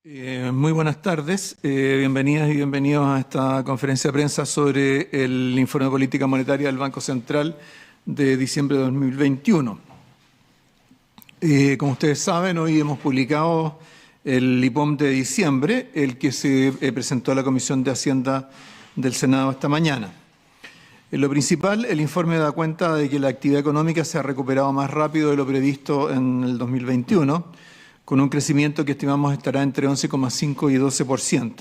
Muy buenas tardes, bienvenidas y bienvenidos a esta conferencia de prensa sobre el informe de política monetaria del Banco Central de diciembre de 2021. Como ustedes saben, hoy hemos publicado el IPOM de diciembre, el que se presentó a la Comisión de Hacienda del Senado esta mañana. En lo principal, el informe da cuenta de que la actividad económica se ha recuperado más rápido de lo previsto en el 2021, con un crecimiento que estimamos estará entre 11,5 y 12%.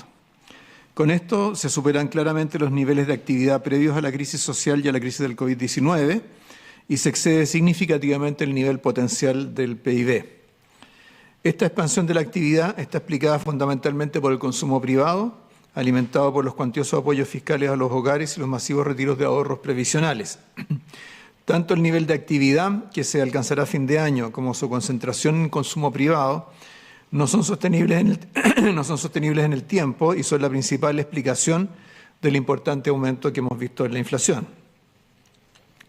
Con esto se superan claramente los niveles de actividad previos a la crisis social y a la crisis del COVID-19 y se excede significativamente el nivel potencial del PIB. Esta expansión de la actividad está explicada fundamentalmente por el consumo privado, alimentado por los cuantiosos apoyos fiscales a los hogares y los masivos retiros de ahorros previsionales. Tanto el nivel de actividad que se alcanzará a fin de año como su concentración en consumo privado no son sostenibles en el tiempo y son la principal explicación del importante aumento que hemos visto en la inflación.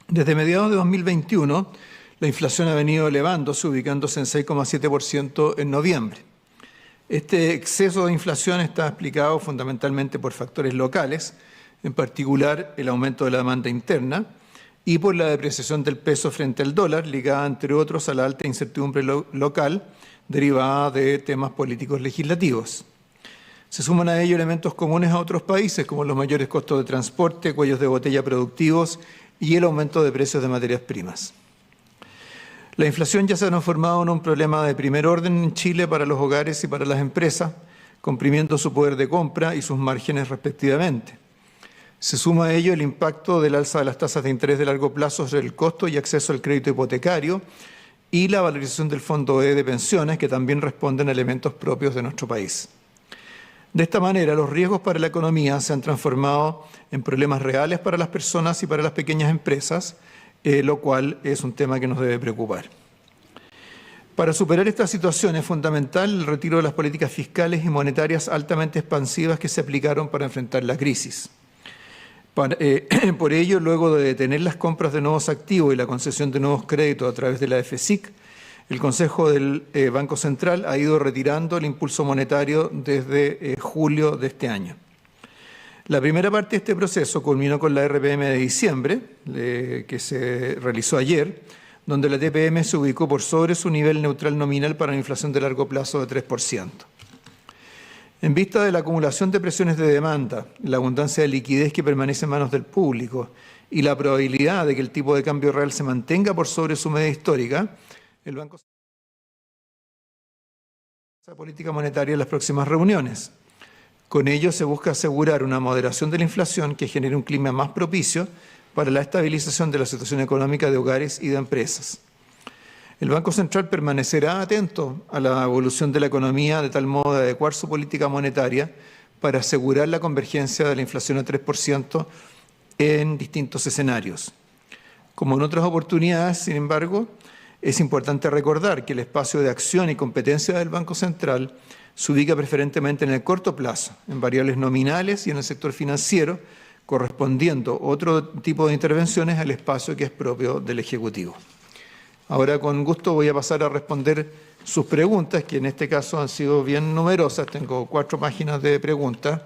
Desde mediados de 2021, la inflación ha venido elevándose, ubicándose en 6,7% en noviembre. Este exceso de inflación está explicado fundamentalmente por factores locales, en particular el aumento de la demanda interna, y por la depreciación del peso frente al dólar, ligada, entre otros, a la alta incertidumbre local derivada de temas políticos legislativos. Se suman a ello elementos comunes a otros países, como los mayores costos de transporte, cuellos de botella productivos y el aumento de precios de materias primas. La inflación ya se ha transformado en un problema de primer orden en Chile para los hogares y para las empresas, comprimiendo su poder de compra y sus márgenes respectivamente. Se suma a ello el impacto del alza de las tasas de interés de largo plazo sobre el costo y acceso al crédito hipotecario y la valorización del Fondo E de pensiones, que también responden a elementos propios de nuestro país. De esta manera, los riesgos para la economía se han transformado en problemas reales para las personas y para las pequeñas empresas, lo cual es un tema que nos debe preocupar. Para superar esta situación es fundamental el retiro de las políticas fiscales y monetarias altamente expansivas que se aplicaron para enfrentar la crisis. Por ello, luego de detener las compras de nuevos activos y la concesión de nuevos créditos a través de la FCIC, el Consejo del Banco Central ha ido retirando el impulso monetario desde julio de este año. La primera parte de este proceso culminó con la RPM de diciembre, que se realizó ayer, donde la TPM se ubicó por sobre su nivel neutral nominal para la inflación de largo plazo de 3%. En vista de la acumulación de presiones de demanda, la abundancia de liquidez que permanece en manos del público y la probabilidad de que el tipo de cambio real se mantenga por sobre su media histórica, el Banco Central la política monetaria en las próximas reuniones. Con ello se busca asegurar una moderación de la inflación que genere un clima más propicio para la estabilización de la situación económica de hogares y de empresas. El Banco Central permanecerá atento a la evolución de la economía de tal modo de adecuar su política monetaria para asegurar la convergencia de la inflación a 3% en distintos escenarios. Como en otras oportunidades, sin embargo, es importante recordar que el espacio de acción y competencia del Banco Central se ubica preferentemente en el corto plazo, en variables nominales y en el sector financiero, correspondiendo otro tipo de intervenciones al espacio que es propio del Ejecutivo. Ahora, con gusto, voy a pasar a responder sus preguntas, que en este caso han sido bien numerosas. Tengo 4 páginas de preguntas,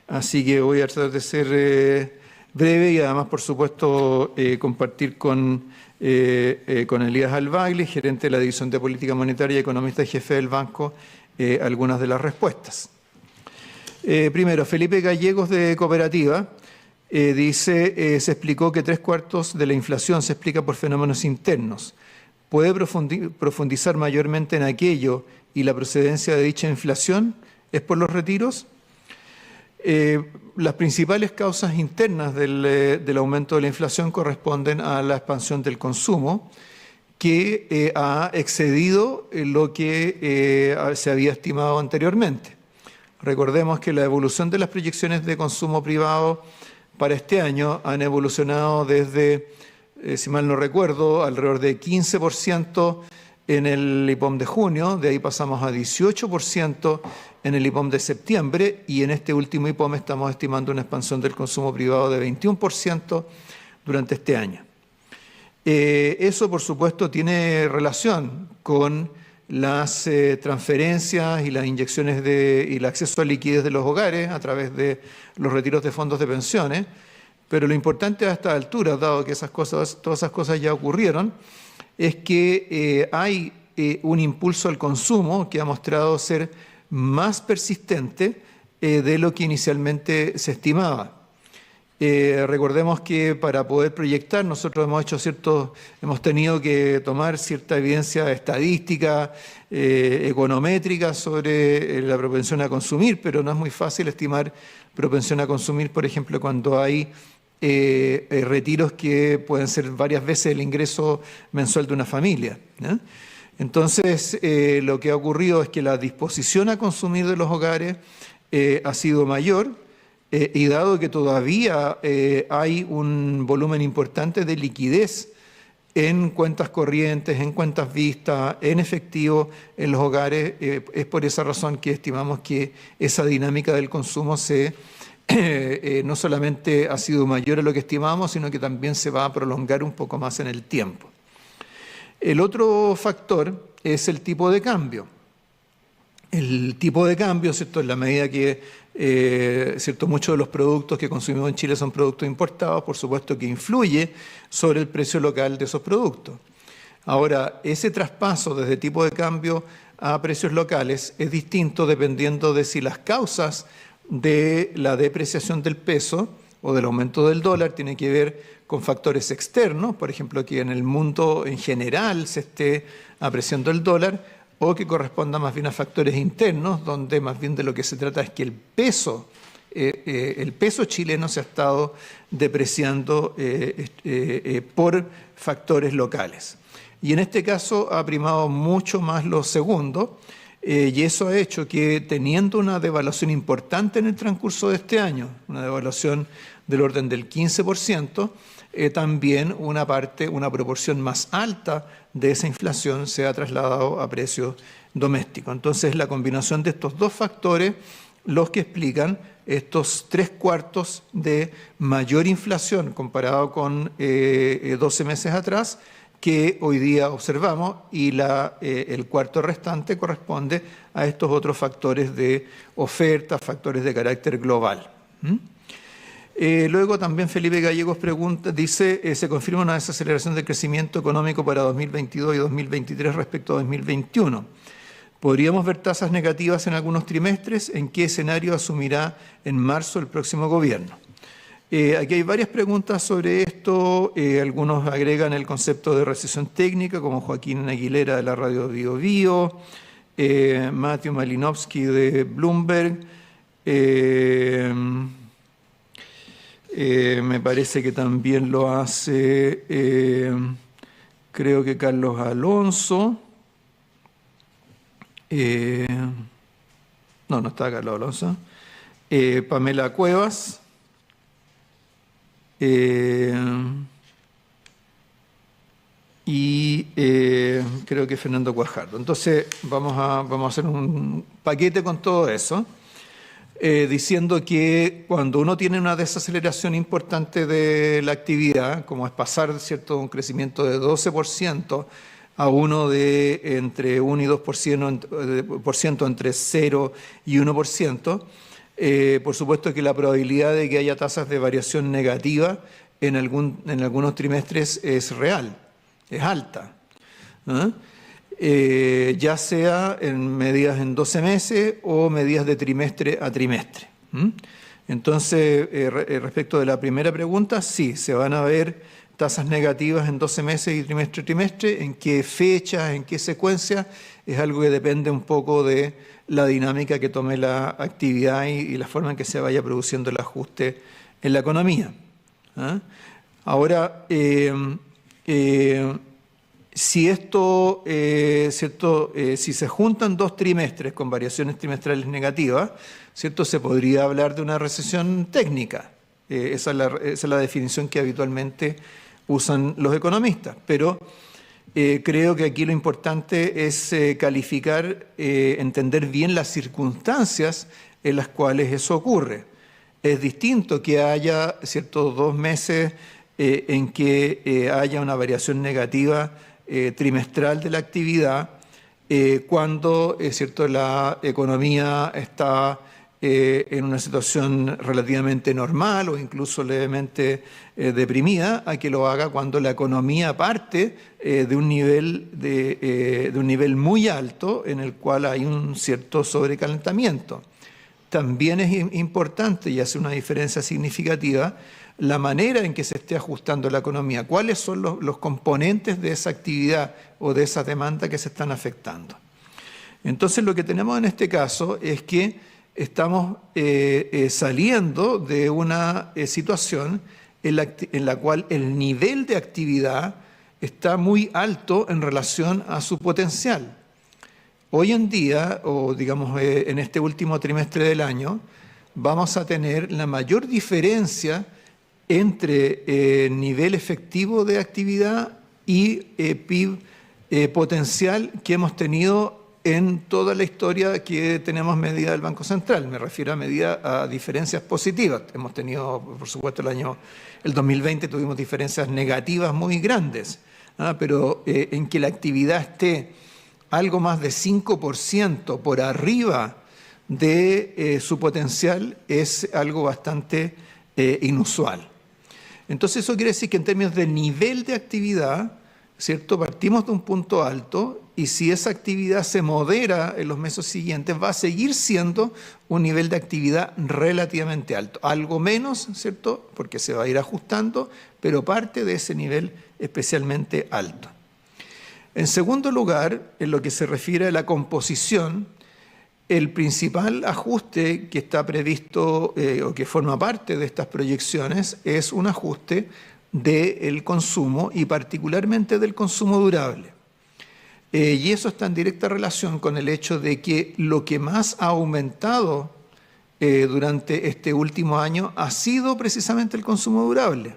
así que voy a tratar de ser breve y además, por supuesto, compartir con Elías Albagli, gerente de la División de Política Monetaria y economista jefe del banco, algunas de las respuestas. Primero, Felipe Gallegos, de Cooperativa, dice, se explicó que 3/4 de la inflación se explica por fenómenos internos. ¿Puede profundizar mayormente en aquello y la procedencia de dicha inflación es por los retiros? Las principales causas internas del aumento de la inflación corresponden a la expansión del consumo, que ha excedido lo que se había estimado anteriormente. Recordemos que la evolución de las proyecciones de consumo privado para este año han evolucionado desde, si mal no recuerdo, alrededor de 15% en el IPOM de junio, de ahí pasamos a 18% en el IPOM de septiembre y en este último IPOM estamos estimando una expansión del consumo privado de 21% durante este año. Eso, por supuesto, tiene relación con las transferencias y las inyecciones y el acceso a liquidez de los hogares a través de los retiros de fondos de pensiones. Pero lo importante a esta altura, dado que todas esas cosas ya ocurrieron, es que hay un impulso al consumo que ha mostrado ser más persistente de lo que inicialmente se estimaba. Recordemos que para poder proyectar nosotros hemos tenido que tomar cierta evidencia estadística, econométrica sobre la propensión a consumir, pero no es muy fácil estimar propensión a consumir, por ejemplo, cuando hay retiros que pueden ser varias veces el ingreso mensual de una familia, ¿no? Entonces, lo que ha ocurrido es que la disposición a consumir de los hogares ha sido mayor, y dado que todavía hay un volumen importante de liquidez en cuentas corrientes, en cuentas vistas, en efectivo en los hogares, es por esa razón que estimamos que esa dinámica del consumo no solamente ha sido mayor a lo que estimábamos, sino que también se va a prolongar un poco más en el tiempo. El otro factor es el tipo de cambio. El tipo de cambio, ¿cierto?, en la medida que muchos de los productos que consumimos en Chile son productos importados, por supuesto que influye sobre el precio local de esos productos. Ahora, ese traspaso desde tipo de cambio a precios locales es distinto dependiendo de si las causas de la depreciación del peso o del aumento del dólar tienen que ver con factores externos, por ejemplo, que en el mundo en general se esté apreciando el dólar, o que corresponda más bien a factores internos, donde más bien de lo que se trata es que el peso chileno se ha estado depreciando por factores locales. Y en este caso ha primado mucho más lo segundo, y eso ha hecho que, teniendo una devaluación importante en el transcurso de este año, una devaluación del orden del 15%, también una proporción más alta de esa inflación se ha trasladado a precios domésticos. Entonces, la combinación de estos dos factores los que explican estos 3/4 de mayor inflación comparado con 12 meses atrás que hoy día observamos, y el cuarto restante corresponde a estos otros factores de oferta, factores de carácter global. Luego también Felipe Gallegos dice, se confirma una desaceleración del crecimiento económico para 2022 y 2023 respecto a 2021. ¿Podríamos ver tasas negativas en algunos trimestres? ¿En qué escenario asumirá en marzo el próximo gobierno? Aquí hay varias preguntas sobre esto. Algunos agregan el concepto de recesión técnica, como Joaquín Aguilera de la radio Bio Bio, Matthew Malinowski de Bloomberg. Me parece que también lo hace, creo que Carlos Alonso. No está Carlos Alonso. Pamela Cuevas. Y creo que Fernando Guajardo. Entonces vamos a hacer un paquete con todo eso, diciendo que cuando uno tiene una desaceleración importante de la actividad, como es pasar, ¿cierto?, un crecimiento de 12% a uno de entre 1 y 2%, entre 0 y 1%, por supuesto que la probabilidad de que haya tasas de variación negativa en algunos trimestres es real, es alta, ¿no? Ya sea en medidas en 12 meses o medidas de trimestre a trimestre. Entonces, respecto de la primera pregunta, sí, se van a ver tasas negativas en 12 meses y trimestre a trimestre. ¿En qué fecha, en qué secuencia? Es algo que depende un poco de la dinámica que tome la actividad y la forma en que se vaya produciendo el ajuste en la economía. Ahora, si esto, ¿cierto? Si se juntan 2 trimestres con variaciones trimestrales negativas, ¿cierto?, se podría hablar de una recesión técnica. Esa es la definición que habitualmente usan los economistas. Pero creo que aquí lo importante es calificar, entender bien las circunstancias en las cuales eso ocurre. Es distinto que haya, ¿cierto?, 2 meses en que haya una variación negativa trimestral de la actividad cuando ¿cierto? La economía está en una situación relativamente normal o incluso levemente deprimida, a que lo haga cuando la economía parte de un nivel muy alto en el cual hay un cierto sobrecalentamiento. También es importante y hace una diferencia significativa la manera en que se esté ajustando la economía, cuáles son los componentes de esa actividad o de esa demanda que se están afectando. Entonces, lo que tenemos en este caso es que estamos saliendo de una situación en la cual el nivel de actividad está muy alto en relación a su potencial. Hoy en día, o digamos en este último trimestre del año, vamos a tener la mayor diferencia entre nivel efectivo de actividad y PIB potencial que hemos tenido en toda la historia que tenemos medida del Banco Central. Me refiero a diferencias positivas. Hemos tenido, por supuesto, el 2020 tuvimos diferencias negativas muy grandes, pero en que la actividad esté algo más de 5% por arriba de su potencial es algo bastante inusual. Entonces eso quiere decir que en términos de nivel de actividad, ¿cierto? Partimos de un punto alto y si esa actividad se modera en los meses siguientes va a seguir siendo un nivel de actividad relativamente alto. Algo menos, ¿cierto? Porque se va a ir ajustando, pero parte de ese nivel especialmente alto. En segundo lugar, en lo que se refiere a la composición, el principal ajuste que está previsto o que forma parte de estas proyecciones es un ajuste del consumo y particularmente del consumo durable. Y eso está en directa relación con el hecho de que lo que más ha aumentado durante este último año ha sido precisamente el consumo durable.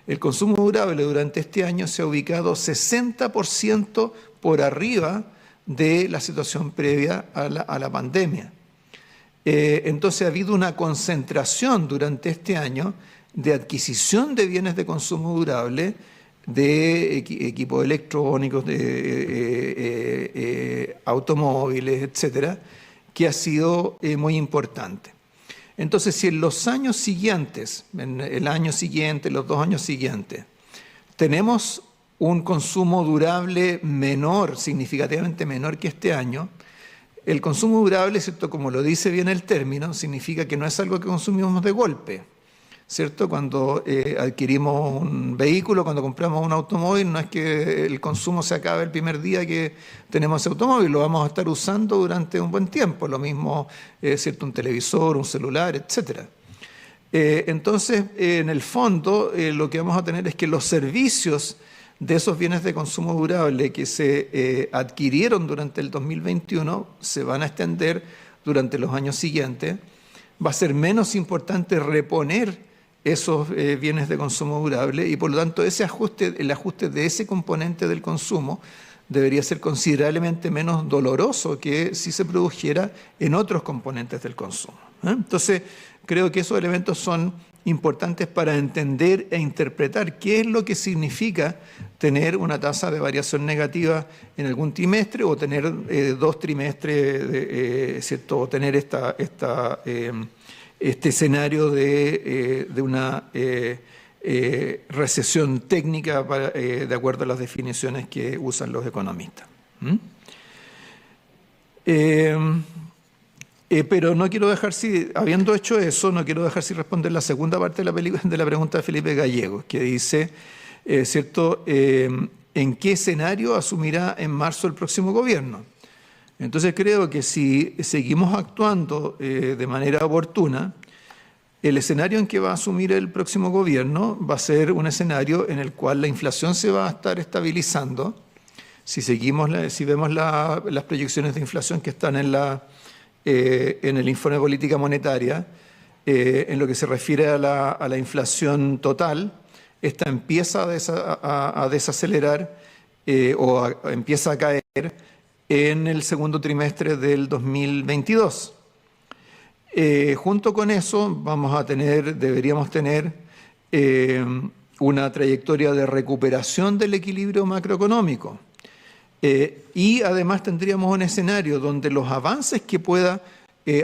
El consumo durable durante este año se ha ubicado 60% por arriba de la situación previa a la pandemia. Entonces ha habido una concentración durante este año de adquisición de bienes de consumo durable, de equipos electrónicos, de automóviles, etcétera, que ha sido muy importante. Entonces, si en los años siguientes, en el año siguiente, los 2 años siguientes, tenemos un consumo durable menor, significativamente menor que este año, el consumo durable, ¿cierto? Como lo dice bien el término, significa que no es algo que consumimos de golpe, ¿cierto? Cuando adquirimos un vehículo, cuando compramos un automóvil, no es que el consumo se acabe el primer día que tenemos ese automóvil, lo vamos a estar usando durante un buen tiempo, lo mismo, ¿cierto? Un televisor, un celular, etcétera. Entonces, en el fondo, lo que vamos a tener es que los servicios de esos bienes de consumo durable que se adquirieron durante el 2021 se van a extender durante los años siguientes. Va a ser menos importante reponer esos bienes de consumo durable y por lo tanto el ajuste de ese componente del consumo debería ser considerablemente menos doloroso que si se produjera en otros componentes del consumo. Entonces, creo que esos elementos son importantes para entender e interpretar qué es lo que significa tener una tasa de variación negativa en algún trimestre o tener 2 trimestres, ¿cierto? O tener este escenario de una recesión técnica de acuerdo a las definiciones que usan los economistas. Pero no quiero dejar, habiendo hecho eso, no quiero dejar sin responder la segunda parte de la pregunta de Felipe Gallegos, que dice, ¿cierto?, ¿en qué escenario asumirá en marzo el próximo gobierno? Entonces creo que si seguimos actuando de manera oportuna, el escenario en que va a asumir el próximo gobierno va a ser un escenario en el cual la inflación se va a estar estabilizando. Si vemos las proyecciones de inflación que están en el informe de política monetaria, en lo que se refiere a la inflación total, esta empieza a desacelerar empieza a caer en el segundo trimestre del 2022. Junto con eso deberíamos tener una trayectoria de recuperación del equilibrio macroeconómico. Y además tendríamos un escenario donde los avances que pueda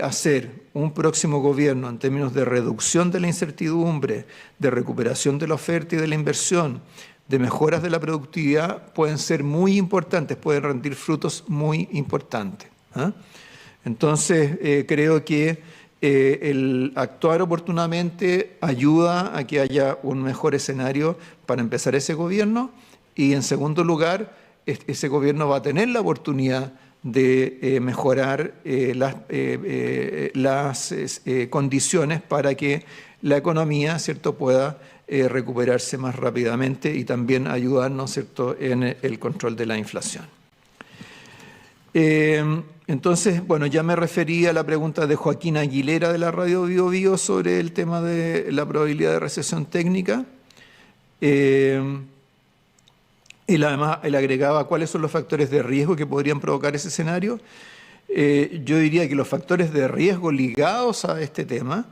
hacer un próximo gobierno en términos de reducción de la incertidumbre, de recuperación de la oferta y de la inversión, de mejoras de la productividad, pueden ser muy importantes, pueden rendir frutos muy importantes. ¿Ah? Entonces, creo que el actuar oportunamente ayuda a que haya un mejor escenario para empezar ese gobierno y, en segundo lugar, ese gobierno va a tener la oportunidad de mejorar las condiciones para que la economía, ¿cierto?, pueda recuperarse más rápidamente y también ayudarnos, ¿cierto?, en el control de la inflación. Entonces, bueno, ya me referí a la pregunta de Joaquín Aguilera de la Radio Bio Bio sobre el tema de la probabilidad de recesión técnica. Además, él agregaba cuáles son los factores de riesgo que podrían provocar ese escenario. Yo diría que los factores de riesgo ligados a este tema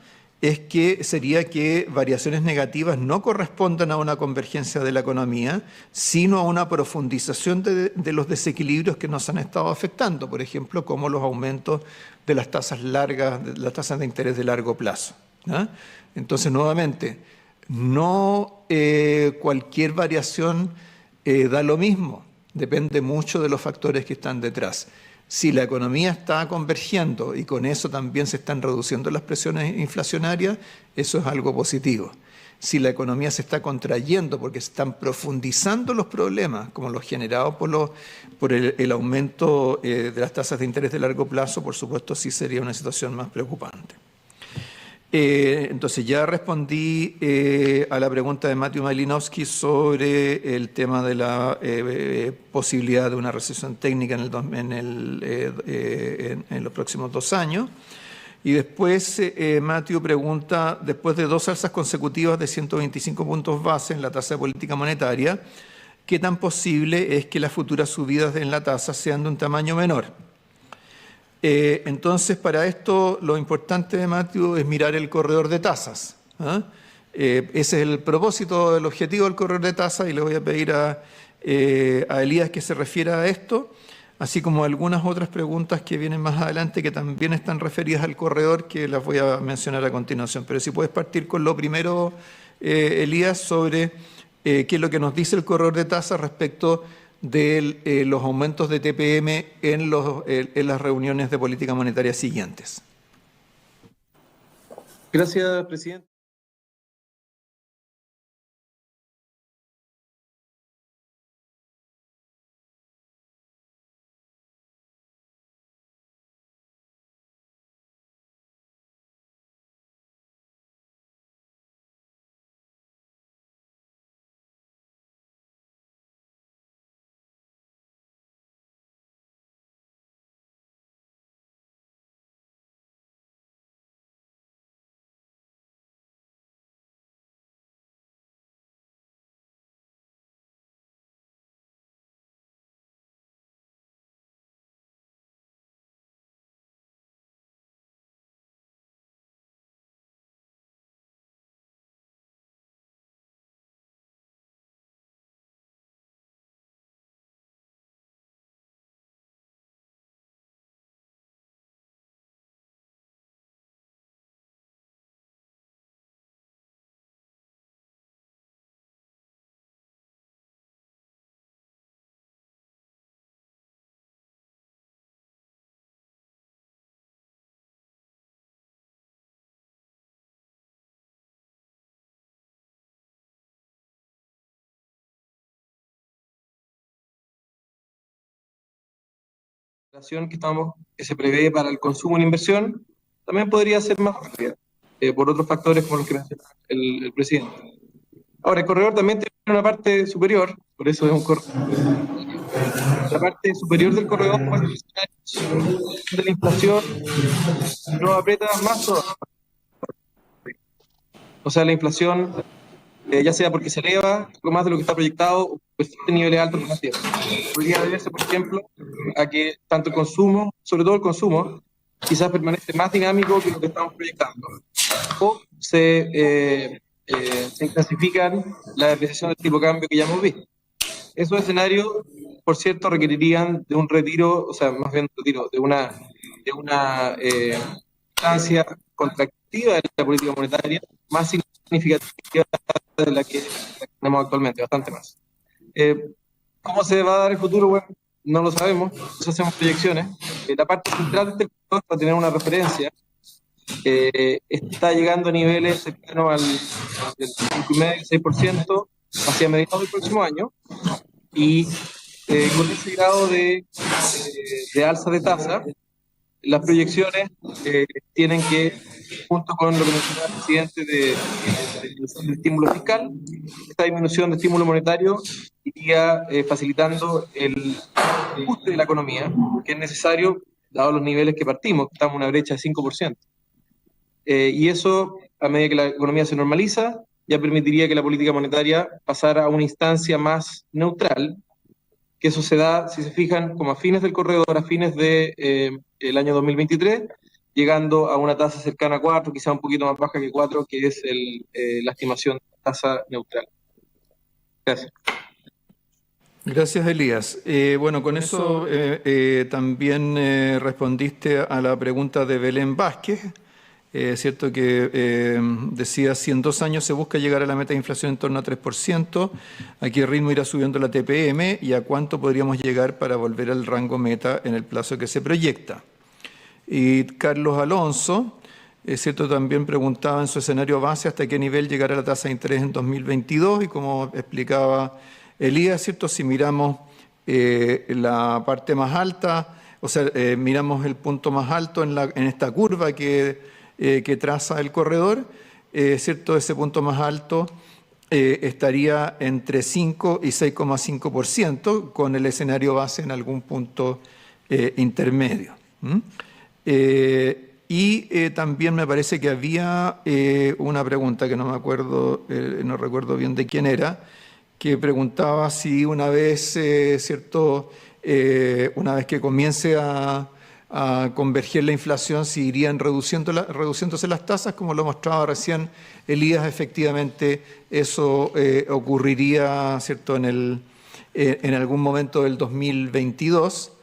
sería que variaciones negativas no correspondan a una convergencia de la economía, sino a una profundización de los desequilibrios que nos han estado afectando, por ejemplo, como los aumentos de las tasas largas, de las tasas de interés de largo plazo. ¿Ah? Entonces, nuevamente, no cualquier variación da lo mismo, depende mucho de los factores que están detrás. Si la economía está convergiendo y con eso también se están reduciendo las presiones inflacionarias, eso es algo positivo. Si la economía se está contrayendo porque se están profundizando los problemas, como los generados por el aumento de las tasas de interés de largo plazo, por supuesto sí sería una situación más preocupante. Entonces ya respondí a la pregunta de Matthew Malinowski sobre el tema de la posibilidad de una recesión técnica en los próximos 2 años. Y después Matthew pregunta, después de 2 alzas consecutivas de 125 puntos base en la tasa de política monetaria, ¿qué tan posible es que las futuras subidas en la tasa sean de un tamaño menor? Entonces, para esto, lo importante de Matthew es mirar el corredor de tasas. ¿Ah? Ese es el propósito, el objetivo del corredor de tasas, y le voy a pedir a Elías que se refiera a esto, así como algunas otras preguntas que vienen más adelante que también están referidas al corredor, que las voy a mencionar a continuación. Pero si puedes partir con lo primero, Elías, sobre qué es lo que nos dice el corredor de tasas respecto de los aumentos de TPM en las reuniones de política monetaria siguientes. Gracias, presidente. Que se prevé para el consumo en inversión también podría ser más rápida, por otros factores como los que mencionaba el presidente. Ahora, el corredor también tiene una parte superior, por eso es un corredor. La parte superior del corredor de la inflación nos aprieta más todavía. O sea, la inflación, ya sea porque se eleva algo más de lo que está proyectado o persiste en niveles altos relativos. Podría deberse, por ejemplo, a que tanto el consumo, sobre todo el consumo, quizás permanece más dinámico que lo que estamos proyectando. O se intensifican la depreciación del tipo de cambio que ya hemos visto. Esos escenarios, por cierto, requerirían de un retiro, o sea, más bien un retiro, de una instancia contractiva de la política monetaria más significativa de la que tenemos actualmente, bastante más. ¿Cómo se va a dar el futuro? Bueno, no lo sabemos, nosotros hacemos proyecciones. La parte central de este sector, para tener una referencia, está llegando a niveles cercanos al 5,5-6% hacia mediados del próximo año, y con ese grado de alza de tasa, las proyecciones tienen que, junto con lo que mencionaba el presidente de disminución del estímulo fiscal, esta disminución de estímulo monetario iría facilitando el ajuste de la economía, que es necesario, dado los niveles que partimos, que estamos en una brecha de 5%. Y eso, a medida que la economía se normaliza, ya permitiría que la política monetaria pasara a una instancia más neutral, que eso se da, si se fijan, como a fines del corredor, a fines del año 2023, llegando a una tasa cercana a 4, quizá un poquito más baja que 4, que es la estimación de tasa neutral. Gracias. Gracias, Elías. Bueno, con eso también respondiste a la pregunta de Belén Vázquez. Cierto que decía, si en 2 años se busca llegar a la meta de inflación en torno a 3%, ¿a qué ritmo irá subiendo la TPM y a cuánto podríamos llegar para volver al rango meta en el plazo que se proyecta? Y Carlos Alonso, cierto, también preguntaba en su escenario base hasta qué nivel llegará la tasa de interés en 2022, y como explicaba Elías, cierto, si miramos la parte más alta, o sea, miramos el punto más alto en esta curva que traza el corredor, cierto, ese punto más alto estaría entre 5 y 6,5%, con el escenario base en algún punto intermedio. También me parece que había una pregunta que no me acuerdo, no recuerdo bien de quién era, que preguntaba si una vez, cierto, una vez que comience a converger la inflación, si irían reduciéndose las tasas, como lo mostraba recién Elías. Efectivamente, eso ocurriría, cierto, en algún momento del 2022,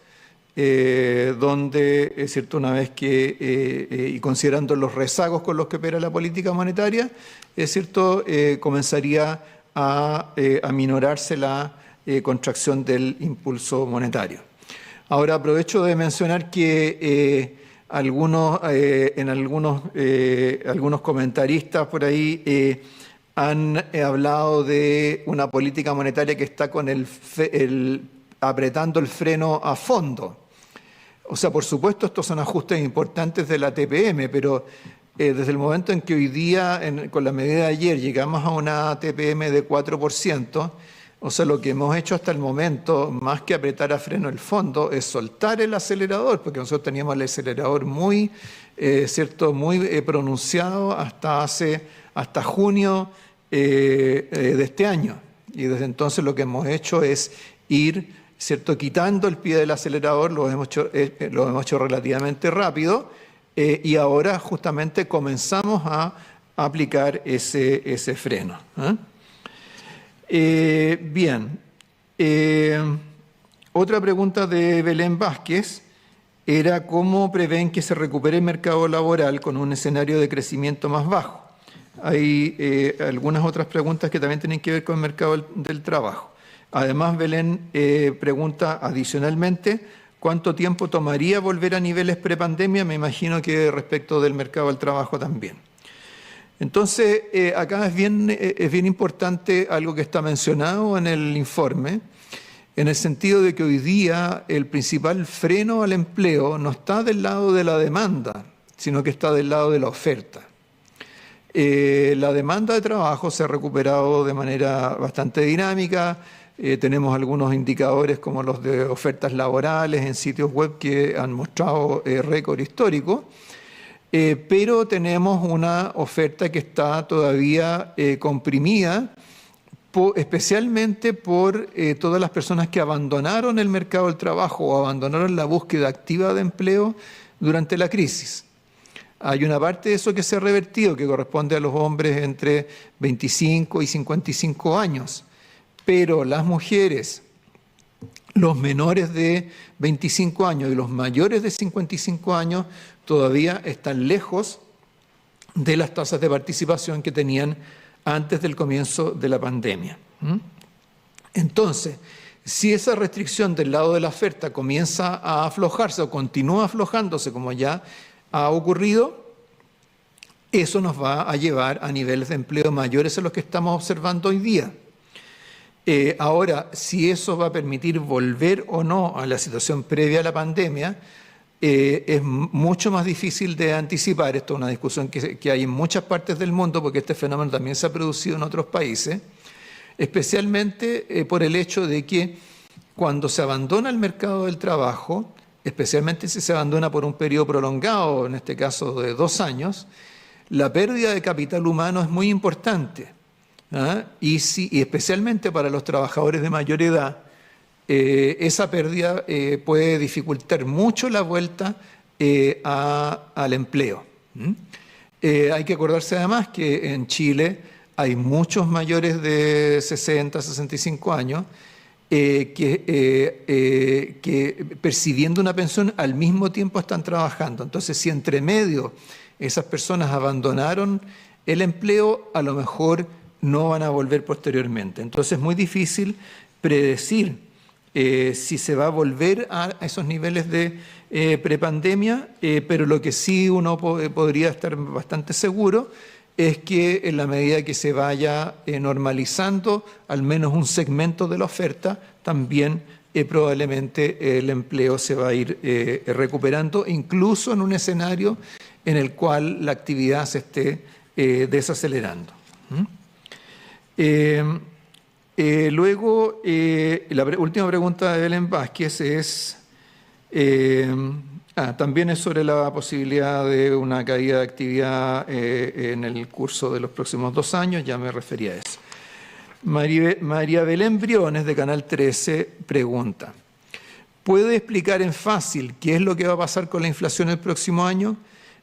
donde, cierto, una vez que, y considerando los rezagos con los que opera la política monetaria, es cierto, comenzaría a aminorarse la contracción del impulso monetario. Ahora aprovecho de mencionar que algunos comentaristas por ahí han hablado de una política monetaria que está con apretando el freno a fondo. O sea, por supuesto, estos son ajustes importantes de la TPM, pero desde el momento en que hoy día, con la medida de ayer, llegamos a una TPM de 4%, o sea, lo que hemos hecho hasta el momento, más que apretar a freno el fondo, es soltar el acelerador, porque nosotros teníamos el acelerador muy pronunciado hasta junio de este año. Y desde entonces lo que hemos hecho es ir, cierto, quitando el pie del acelerador. Lo hemos hecho relativamente rápido, y ahora justamente comenzamos a aplicar ese freno. Bien, otra pregunta de Belén Vázquez era cómo prevén que se recupere el mercado laboral con un escenario de crecimiento más bajo. Hay algunas otras preguntas que también tienen que ver con el mercado del trabajo. Además, Belén pregunta adicionalmente, ¿cuánto tiempo tomaría volver a niveles prepandemia? Me imagino que respecto del mercado del trabajo también. Entonces, acá es bien importante algo que está mencionado en el informe, en el sentido de que hoy día el principal freno al empleo no está del lado de la demanda, sino que está del lado de la oferta. La demanda de trabajo se ha recuperado de manera bastante dinámica. Tenemos algunos indicadores como los de ofertas laborales en sitios web que han mostrado récord histórico. Pero tenemos una oferta que está todavía comprimida, especialmente por todas las personas que abandonaron el mercado del trabajo o abandonaron la búsqueda activa de empleo durante la crisis. Hay una parte de eso que se ha revertido, que corresponde a los hombres entre 25 y 55 años, pero las mujeres, los menores de 25 años y los mayores de 55 años todavía están lejos de las tasas de participación que tenían antes del comienzo de la pandemia. Entonces, si esa restricción del lado de la oferta comienza a aflojarse o continúa aflojándose como ya ha ocurrido, eso nos va a llevar a niveles de empleo mayores a los que estamos observando hoy día. Ahora, si eso va a permitir volver o no a la situación previa a la pandemia, es mucho más difícil de anticipar. Esto es una discusión que hay en muchas partes del mundo, porque este fenómeno también se ha producido en otros países, especialmente por el hecho de que cuando se abandona el mercado del trabajo, especialmente si se abandona por un periodo prolongado, en este caso de 2 años, la pérdida de capital humano es muy importante. Y especialmente para los trabajadores de mayor edad, esa pérdida puede dificultar mucho la vuelta al empleo. Hay que acordarse además que en Chile hay muchos mayores de 60, 65 años que percibiendo una pensión al mismo tiempo están trabajando. Entonces, si entre medio esas personas abandonaron el empleo, a lo mejor no van a volver posteriormente. Entonces es muy difícil predecir si se va a volver a esos niveles de prepandemia, pero lo que sí uno podría estar bastante seguro es que en la medida que se vaya normalizando al menos un segmento de la oferta, también probablemente el empleo se va a ir recuperando, incluso en un escenario en el cual la actividad se esté desacelerando. Luego, la última pregunta de Belén Vázquez es, también es sobre la posibilidad de una caída de actividad en el curso de los próximos 2 años, ya me refería a eso. María Belén Briones, de Canal 13, pregunta, ¿puede explicar en fácil qué es lo que va a pasar con la inflación el próximo año?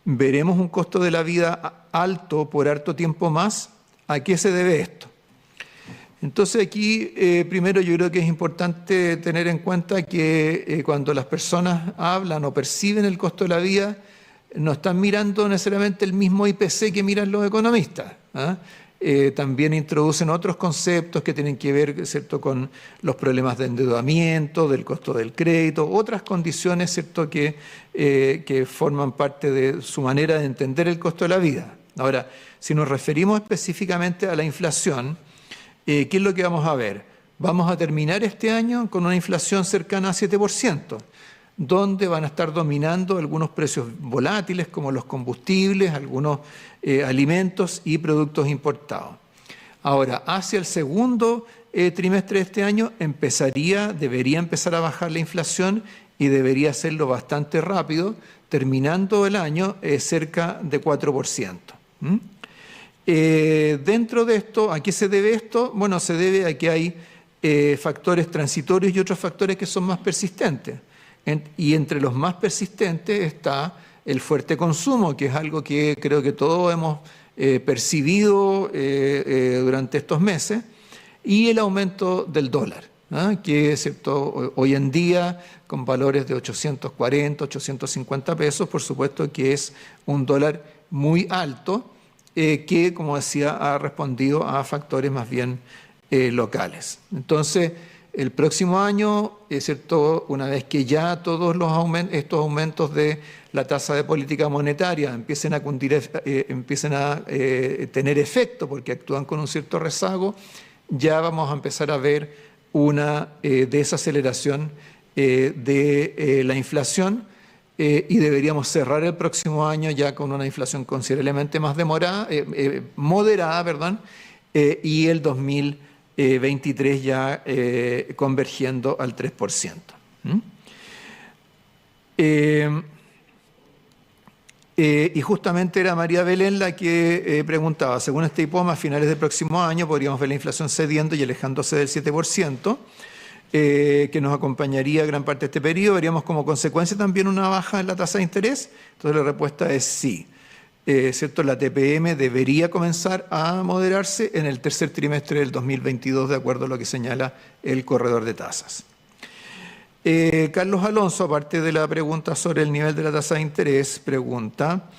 ¿Veremos un costo de la vida alto por harto tiempo más? ¿A qué se debe esto? Entonces aquí, primero yo creo que es importante tener en cuenta que cuando las personas hablan o perciben el costo de la vida, no están mirando necesariamente el mismo IPC que miran los economistas. También introducen otros conceptos que tienen que ver, ¿cierto?, con los problemas de endeudamiento, del costo del crédito, otras condiciones, ¿cierto?, que forman parte de su manera de entender el costo de la vida. Ahora, si nos referimos específicamente a la inflación, ¿qué es lo que vamos a ver? Vamos a terminar este año con una inflación cercana a 7%, donde van a estar dominando algunos precios volátiles como los combustibles, algunos alimentos y productos importados. Ahora, hacia el segundo trimestre de este año debería empezar a bajar la inflación y debería hacerlo bastante rápido, terminando el año cerca de 4%. Dentro de esto, ¿a qué se debe esto? Bueno, se debe a que hay factores transitorios y otros factores que son más persistentes. Y entre los más persistentes está el fuerte consumo, que es algo que creo que todos hemos percibido durante estos meses, y el aumento del dólar, que ¿cierto?, hoy en día con valores de 840, 850 pesos, por supuesto que es un dólar muy alto, que, como decía, ha respondido a factores más bien locales. Entonces, el próximo año, ¿cierto?, una vez que ya todos estos aumentos de la tasa de política monetaria empiecen a tener efecto, porque actúan con un cierto rezago, ya vamos a empezar a ver una desaceleración de la inflación, y deberíamos cerrar el próximo año ya con una inflación considerablemente más moderada, y el 2023 ya convergiendo al 3%. Y justamente era María Belén la que preguntaba, según este IPOM, a finales del próximo año podríamos ver la inflación cediendo y alejándose del 7%, que nos acompañaría gran parte de este periodo. Veríamos como consecuencia también una baja en la tasa de interés. Entonces la respuesta es sí. ¿cierto? La TPM debería comenzar a moderarse en el tercer trimestre del 2022, de acuerdo a lo que señala el corredor de tasas. Carlos Alonso, aparte de la pregunta sobre el nivel de la tasa de interés, pregunta,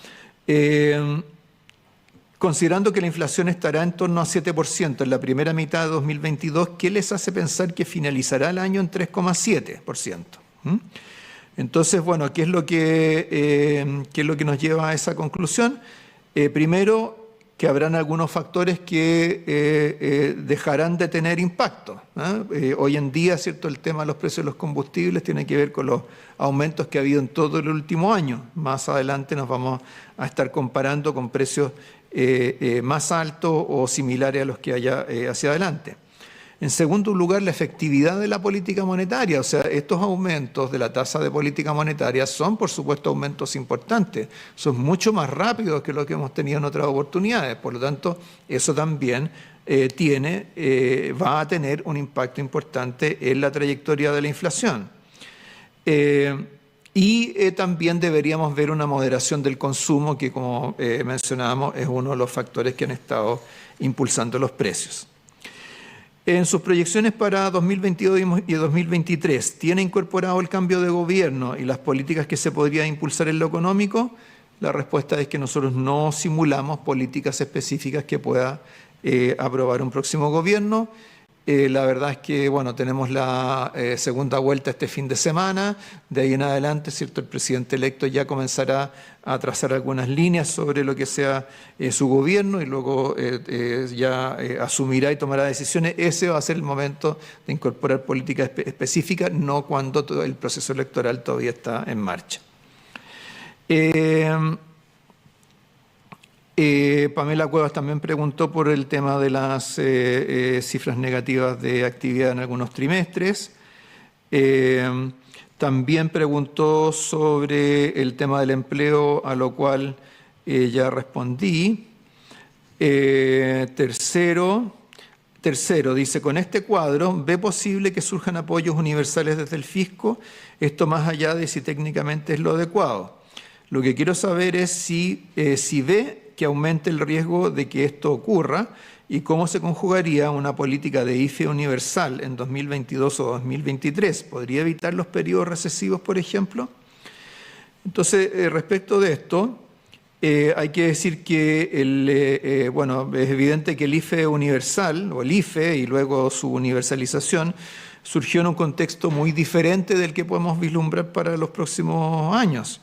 considerando que la inflación estará en torno a 7% en la primera mitad de 2022, ¿qué les hace pensar que finalizará el año en 3,7%? Entonces, bueno, ¿qué es lo que nos lleva a esa conclusión? Primero, que habrán algunos factores que dejarán de tener impacto. Hoy en día, ¿cierto?, el tema de los precios de los combustibles tiene que ver con los aumentos que ha habido en todo el último año. Más adelante nos vamos a estar comparando con precios más altos o similares a los que haya hacia adelante. En segundo lugar, la efectividad de la política monetaria. O sea, estos aumentos de la tasa de política monetaria son, por supuesto, aumentos importantes. Son mucho más rápidos que lo que hemos tenido en otras oportunidades. Por lo tanto, eso también va a tener un impacto importante en la trayectoria de la inflación. También deberíamos ver una moderación del consumo, que como mencionábamos, es uno de los factores que han estado impulsando los precios. En sus proyecciones para 2022 y 2023, ¿tiene incorporado el cambio de gobierno y las políticas que se podría impulsar en lo económico? La respuesta es que nosotros no simulamos políticas específicas que pueda aprobar un próximo gobierno. La verdad es que, bueno, tenemos la segunda vuelta este fin de semana. De ahí en adelante, ¿cierto?, el presidente electo ya comenzará a trazar algunas líneas sobre lo que sea su gobierno y luego ya asumirá y tomará decisiones. Ese va a ser el momento de incorporar políticas específicas, no cuando todo el proceso electoral todavía está en marcha. Pamela Cuevas también preguntó por el tema de las cifras negativas de actividad en algunos trimestres. También preguntó sobre el tema del empleo, a lo cual ya respondí. Tercero, dice, con este cuadro, ¿ve posible que surjan apoyos universales desde el fisco? Esto más allá de si técnicamente es lo adecuado. Lo que quiero saber es si ve que aumente el riesgo de que esto ocurra y cómo se conjugaría una política de IFE universal en 2022 o 2023. ¿Podría evitar los periodos recesivos, por ejemplo? Entonces, respecto de esto, hay que decir que bueno, es evidente que el IFE universal, o el IFE y luego su universalización, surgió en un contexto muy diferente del que podemos vislumbrar para los próximos años,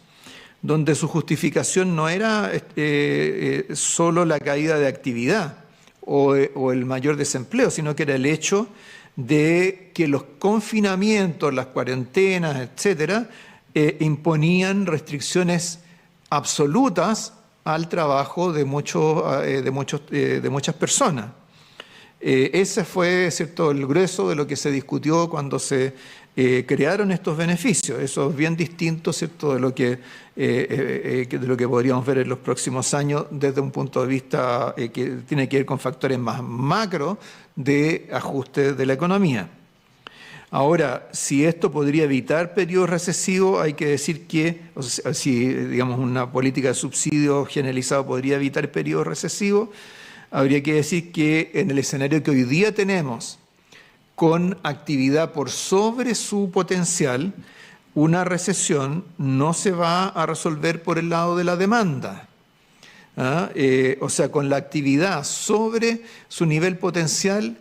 donde su justificación no era solo la caída de actividad o el mayor desempleo, sino que era el hecho de que los confinamientos, las cuarentenas, etcétera, imponían restricciones absolutas al trabajo de muchas personas. Ese fue, ¿cierto?, el grueso de lo que se discutió cuando se crearon estos beneficios. Eso es bien distinto, ¿cierto?, de lo que podríamos ver en los próximos años desde un punto de vista que tiene que ver con factores más macro de ajuste de la economía. Ahora, si esto podría evitar periodos recesivos, hay que decir que, o sea, si digamos una política de subsidio generalizado podría evitar periodos recesivos, habría que decir que en el escenario que hoy día tenemos, con actividad por sobre su potencial, una recesión no se va a resolver por el lado de la demanda. O sea, con la actividad sobre su nivel potencial,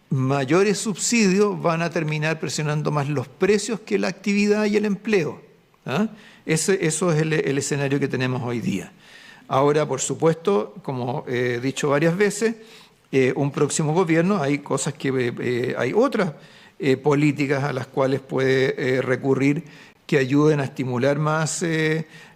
mayores subsidios van a terminar presionando más los precios que la actividad y el empleo. Eso es el escenario que tenemos hoy día. Ahora, por supuesto, como he dicho varias veces, un próximo gobierno, hay otras políticas a las cuales puede recurrir que ayuden a estimular más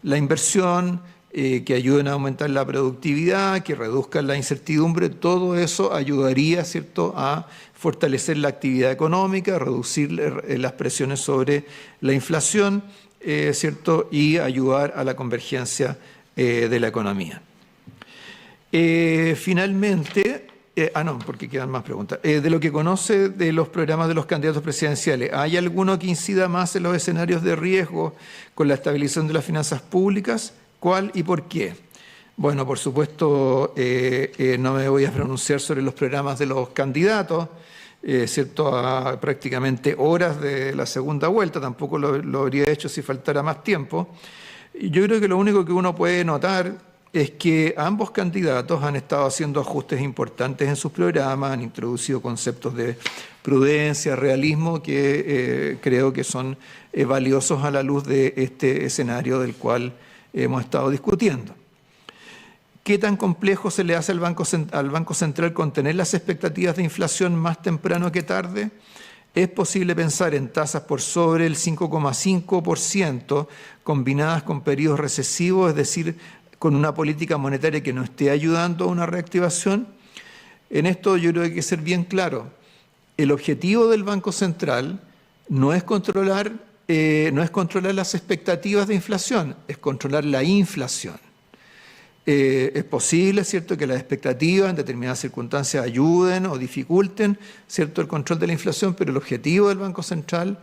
la inversión, que ayuden a aumentar la productividad, que reduzcan la incertidumbre. Todo eso ayudaría, ¿cierto?, a fortalecer la actividad económica, reducir las presiones sobre la inflación, ¿cierto?, y ayudar a la convergencia de la economía. Finalmente, porque quedan más preguntas. De lo que conoce de los programas de los candidatos presidenciales, ¿hay alguno que incida más en los escenarios de riesgo con la estabilización de las finanzas públicas? ¿Cuál y por qué? Bueno, por supuesto, no me voy a pronunciar sobre los programas de los candidatos, ¿cierto? A prácticamente horas de la segunda vuelta, tampoco lo habría hecho si faltara más tiempo. Y yo creo que lo único que uno puede notar es que ambos candidatos han estado haciendo ajustes importantes en sus programas, han introducido conceptos de prudencia, realismo, que creo que son valiosos a la luz de este escenario del cual hemos estado discutiendo. ¿Qué tan complejo se le hace al Banco Central contener las expectativas de inflación más temprano que tarde? Es posible pensar en tasas por sobre el 5,5% combinadas con periodos recesivos, es decir, con una política monetaria que no esté ayudando a una reactivación. En esto yo creo que hay que ser bien claro. El objetivo del Banco Central no es controlar las expectativas de inflación, es controlar la inflación. Es posible, ¿cierto?, que las expectativas en determinadas circunstancias ayuden o dificulten, ¿cierto?, el control de la inflación, pero el objetivo del Banco Central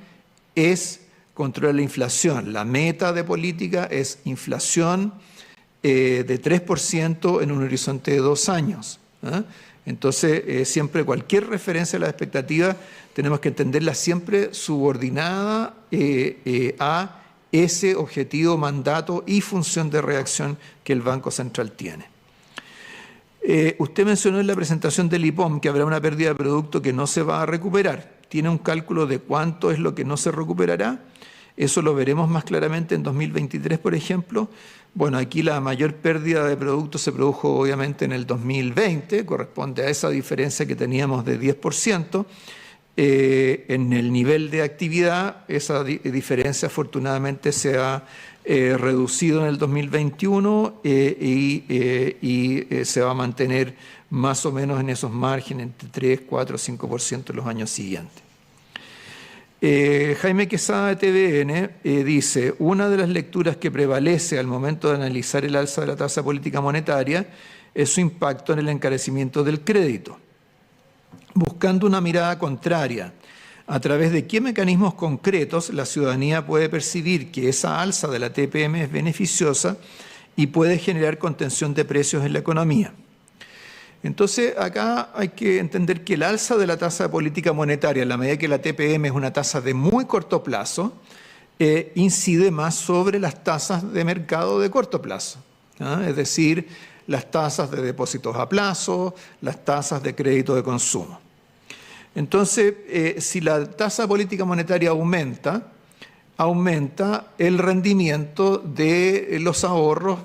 es controlar la inflación. La meta de política es inflación de 3% en un horizonte de 2 años. Entonces, siempre cualquier referencia a la expectativa tenemos que entenderla siempre subordinada a ese objetivo, mandato y función de reacción que el Banco Central tiene. Usted mencionó en la presentación del IPOM que habrá una pérdida de producto que no se va a recuperar. ¿Tiene un cálculo de cuánto es lo que no se recuperará? Eso lo veremos más claramente en 2023, por ejemplo. Bueno, aquí la mayor pérdida de producto se produjo obviamente en el 2020, corresponde a esa diferencia que teníamos de 10%. En el nivel de actividad, esa diferencia afortunadamente se ha reducido en el 2021 y se va a mantener más o menos en esos márgenes entre 3, 4, 5% en los años siguientes. Jaime Quesada de TVN dice, una de las lecturas que prevalece al momento de analizar el alza de la tasa política monetaria es su impacto en el encarecimiento del crédito. Buscando una mirada contraria, a través de qué mecanismos concretos la ciudadanía puede percibir que esa alza de la TPM es beneficiosa y puede generar contención de precios en la economía. Entonces, acá hay que entender que el alza de la tasa de política monetaria, en la medida que la TPM es una tasa de muy corto plazo, incide más sobre las tasas de mercado de corto plazo, ¿no? Es decir, las tasas de depósitos a plazo, las tasas de crédito de consumo. Entonces, si la tasa política monetaria aumenta el rendimiento de los ahorros,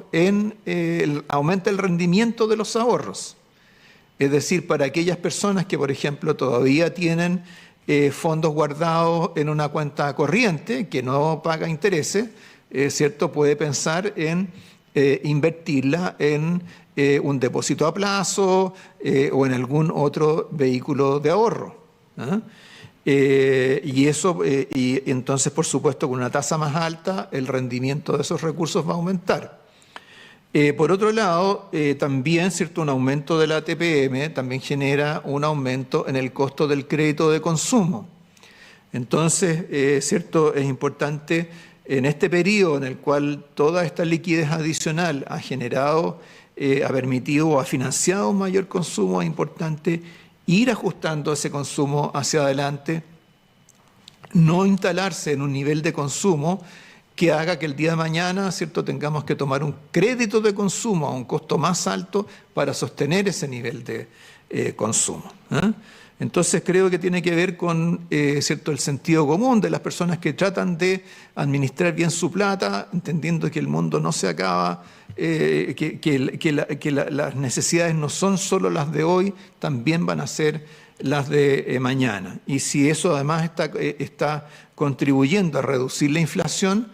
aumenta el rendimiento de los ahorros. Es decir, para aquellas personas que, por ejemplo, todavía tienen fondos guardados en una cuenta corriente que no paga intereses, ¿cierto?, puede pensar en invertirla en un depósito a plazo o en algún otro vehículo de ahorro. Y entonces, por supuesto, con una tasa más alta, el rendimiento de esos recursos va a aumentar. Por otro lado, también, ¿cierto?, un aumento de la TPM también genera un aumento en el costo del crédito de consumo. Entonces, ¿cierto?, es importante en este periodo en el cual toda esta liquidez adicional ha generado, ha permitido o ha financiado un mayor consumo, es importante ir ajustando ese consumo hacia adelante, no instalarse en un nivel de consumo que haga que el día de mañana, ¿cierto?, tengamos que tomar un crédito de consumo a un costo más alto para sostener ese nivel de consumo. Entonces creo que tiene que ver con ¿cierto?, el sentido común de las personas que tratan de administrar bien su plata, entendiendo que el mundo no se acaba, las necesidades no son solo las de hoy, también van a ser las de mañana. Y si eso además está contribuyendo a reducir la inflación,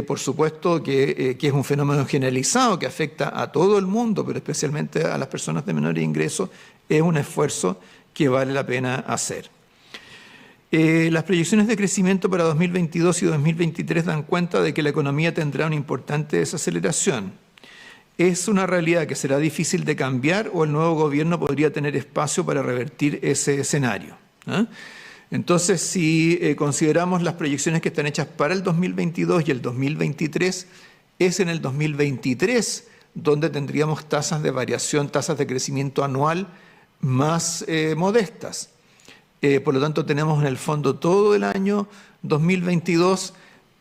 por supuesto que es un fenómeno generalizado que afecta a todo el mundo, pero especialmente a las personas de menores ingresos, es un esfuerzo que vale la pena hacer. Las proyecciones de crecimiento para 2022 y 2023 dan cuenta de que la economía tendrá una importante desaceleración. ¿Es una realidad que será difícil de cambiar o el nuevo gobierno podría tener espacio para revertir ese escenario? Entonces, si consideramos las proyecciones que están hechas para el 2022 y el 2023, es en el 2023 donde tendríamos tasas de variación, tasas de crecimiento anual más modestas. Por lo tanto, tenemos en el fondo todo el año 2022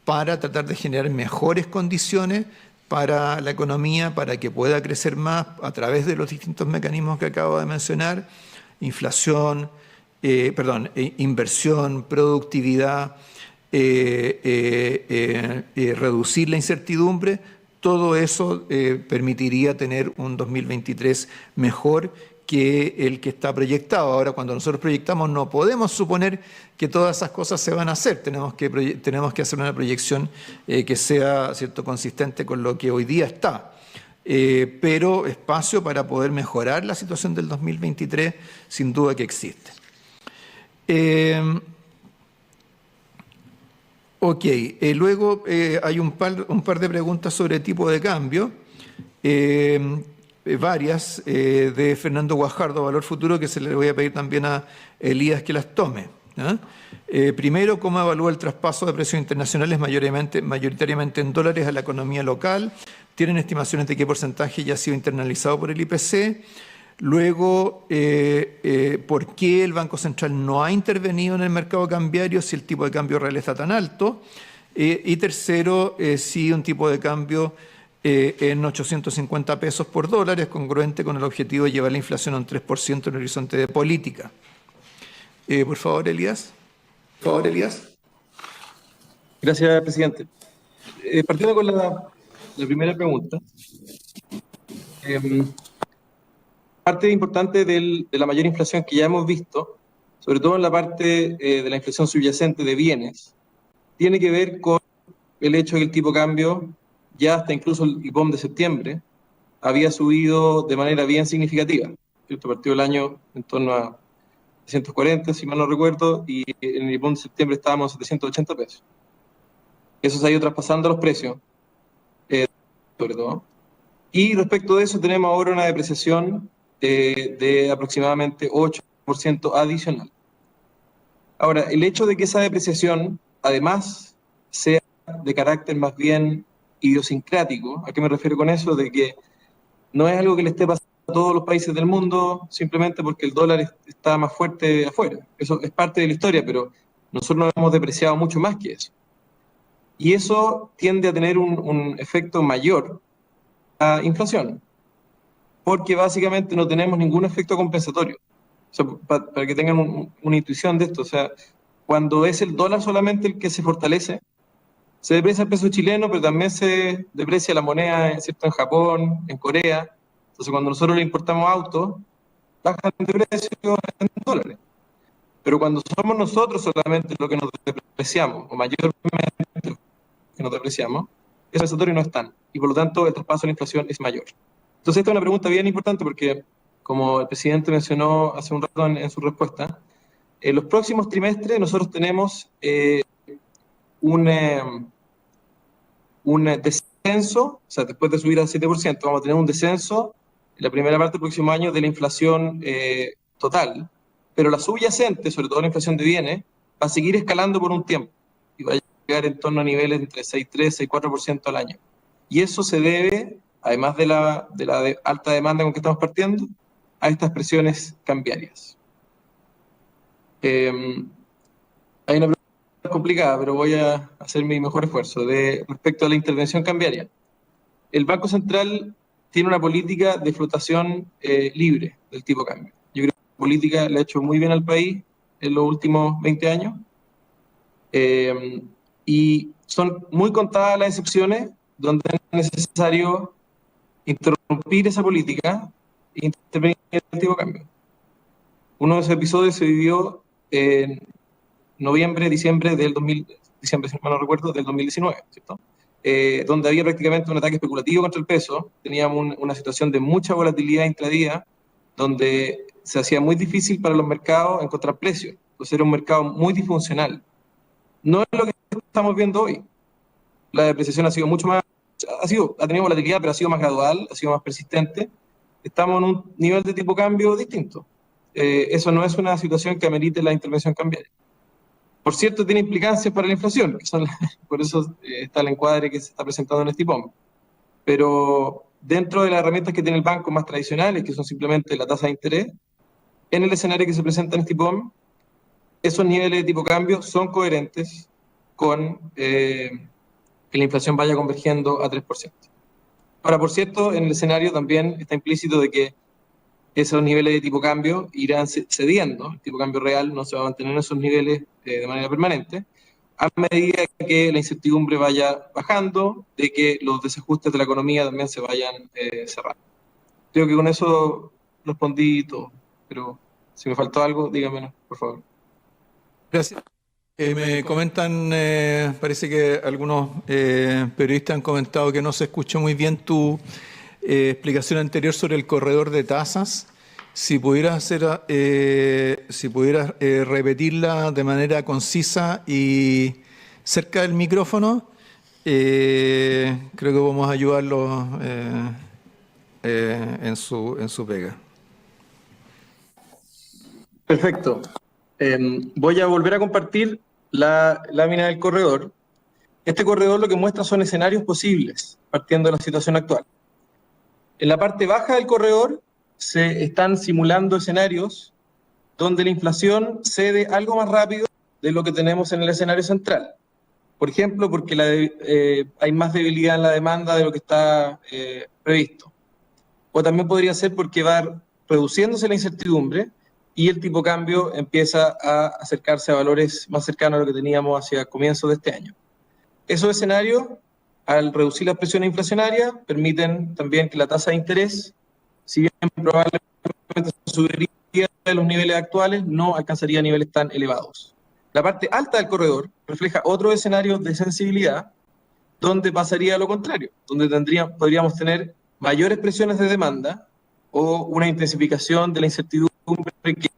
para tratar de generar mejores condiciones para la economía, para que pueda crecer más a través de los distintos mecanismos que acabo de mencionar: inflación, inversión, productividad, reducir la incertidumbre. Todo eso permitiría tener un 2023 mejor que el que está proyectado. Ahora, cuando nosotros proyectamos, no podemos suponer que todas esas cosas se van a hacer. Tenemos que hacer una proyección que sea, ¿cierto?, consistente con lo que hoy día está. Pero espacio para poder mejorar la situación del 2023, sin duda que existe. Luego hay un par de preguntas sobre tipo de cambio. Varias de Fernando Guajardo, Valor Futuro, que se le voy a pedir también a Elías que las tome. Primero, ¿cómo evalúa el traspaso de precios internacionales mayoritariamente en dólares a la economía local? ¿Tienen estimaciones de qué porcentaje ya ha sido internalizado por el IPC? Luego, ¿por qué el Banco Central no ha intervenido en el mercado cambiario si el tipo de cambio real está tan alto? Y tercero, si un tipo de cambio en 850 pesos por dólar es congruente con el objetivo de llevar la inflación a un 3% en el horizonte de política. Por favor, Elías. Gracias, presidente. Partiendo con la primera pregunta. Parte importante de la mayor inflación que ya hemos visto, sobre todo en la parte de la inflación subyacente de bienes, tiene que ver con el hecho de que el tipo de cambio, ya hasta incluso el IPOM de septiembre, había subido de manera bien significativa. ¿Cierto? Partió el año en torno a 340, si mal no recuerdo, y en el IPOM de septiembre estábamos en 780 pesos. Eso se ha ido traspasando los precios, sobre todo. Y respecto de eso tenemos ahora una depreciación de aproximadamente 8% adicional. Ahora, el hecho de que esa depreciación, además, sea de carácter más bien idiosincrático, ¿a qué me refiero con eso? De que no es algo que le esté pasando a todos los países del mundo simplemente porque el dólar está más fuerte afuera. Eso es parte de la historia, pero nosotros nos hemos depreciado mucho más que eso. Y eso tiende a tener un efecto mayor a inflación, porque básicamente no tenemos ningún efecto compensatorio. O sea, para que tengan una intuición de esto, o sea, cuando es el dólar solamente el que se fortalece, se deprecia el peso chileno, pero también se deprecia la moneda, ¿cierto?, en Japón, en Corea. Entonces, cuando nosotros le importamos autos, bajan de precio en dólares. Pero cuando somos nosotros solamente lo que nos depreciamos, o mayormente lo que nos depreciamos, esos compensatorios no están, y por lo tanto el traspaso de la inflación es mayor. Entonces, esta es una pregunta bien importante porque, como el presidente mencionó hace un rato en su respuesta, en los próximos trimestres nosotros tenemos un descenso, o sea, después de subir al 7%, vamos a tener un descenso en la primera parte del próximo año de la inflación total, pero la subyacente, sobre todo la inflación de bienes, va a seguir escalando por un tiempo y va a llegar en torno a niveles entre 6,3 y 6,4% al año. Y eso se debe, además de la alta demanda con que estamos partiendo, a estas presiones cambiarias. Hay una pregunta complicada, pero voy a hacer mi mejor esfuerzo. Respecto a la intervención cambiaria, el Banco Central tiene una política de flotación libre del tipo de cambio. Yo creo que la política le ha hecho muy bien al país en los últimos 20 años, y son muy contadas las excepciones donde es necesario interrumpir esa política e intervenir en el tipo de cambio. Uno de esos episodios se vivió en diciembre del 2019, ¿cierto? Donde había prácticamente un ataque especulativo contra el peso, teníamos una situación de mucha volatilidad intradía, donde se hacía muy difícil para los mercados encontrar precios. Entonces era un mercado muy disfuncional. No es lo que estamos viendo hoy. La depreciación ha sido mucho más, ha tenido volatilidad, pero ha sido más gradual, ha sido más persistente. Estamos en un nivel de tipo de cambio distinto. Eso no es una situación que amerite la intervención cambiaria. Por cierto, tiene implicancias para la inflación, por eso está el encuadre que se está presentando en este IPOM. Pero dentro de las herramientas que tiene el banco más tradicionales, que son simplemente la tasa de interés, en el escenario que se presenta en este IPOM, esos niveles de tipo cambio son coherentes con que la inflación vaya convergiendo a 3%. Ahora, por cierto, en el escenario también está implícito de que esos niveles de tipo cambio irán cediendo, el tipo cambio real no se va a mantener en esos niveles de manera permanente, a medida que la incertidumbre vaya bajando, de que los desajustes de la economía también se vayan cerrando. Creo que con eso respondí todo, pero si me faltó algo, dígamelo, por favor. Gracias. Me comentan, parece que algunos periodistas han comentado que no se escuchó muy bien tu explicación anterior sobre el corredor de tasas. Si pudieras repetirla de manera concisa y cerca del micrófono, creo que vamos a ayudarlos en su pega. Perfecto. Voy a volver a compartir la lámina del corredor. Este corredor lo que muestra son escenarios posibles, partiendo de la situación actual. En la parte baja del corredor se están simulando escenarios donde la inflación cede algo más rápido de lo que tenemos en el escenario central. Por ejemplo, porque hay más debilidad en la demanda de lo que está previsto. O también podría ser porque va reduciéndose la incertidumbre y el tipo de cambio empieza a acercarse a valores más cercanos a lo que teníamos hacia comienzos de este año. Esos escenarios, al reducir las presiones inflacionarias, permiten también que la tasa de interés, si bien probablemente subiría de los niveles actuales, no alcanzaría niveles tan elevados. La parte alta del corredor refleja otro escenario de sensibilidad, donde pasaría a lo contrario, donde podríamos tener mayores presiones de demanda o una intensificación de la incertidumbre que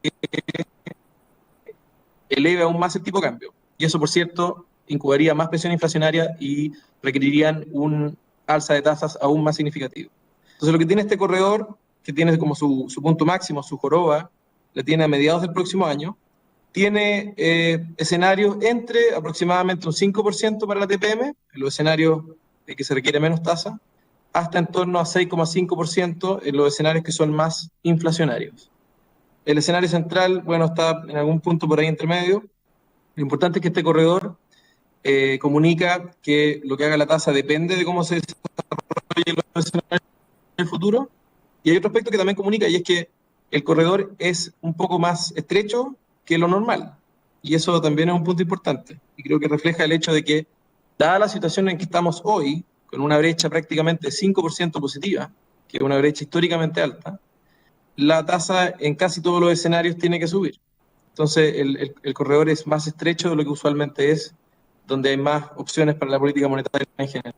eleve aún más el tipo de cambio. Y eso, por cierto, incubaría más presión inflacionaria y requerirían un alza de tasas aún más significativo. Entonces, lo que tiene este corredor, que tiene como su punto máximo, su joroba, la tiene a mediados del próximo año, tiene escenarios entre aproximadamente un 5% para la TPM, en los escenarios en que se requiere menos tasa, hasta en torno a 6,5% en los escenarios que son más inflacionarios. El escenario central, bueno, está en algún punto por ahí entre medio. Lo importante es que este corredor comunica que lo que haga la tasa depende de cómo se desarrollen los escenarios en el futuro. Y hay otro aspecto que también comunica, y es que el corredor es un poco más estrecho que lo normal. Y eso también es un punto importante. Y creo que refleja el hecho de que, dada la situación en que estamos hoy, con una brecha prácticamente 5% positiva, que es una brecha históricamente alta, la tasa en casi todos los escenarios tiene que subir. Entonces, el corredor es más estrecho de lo que usualmente es, donde hay más opciones para la política monetaria en general.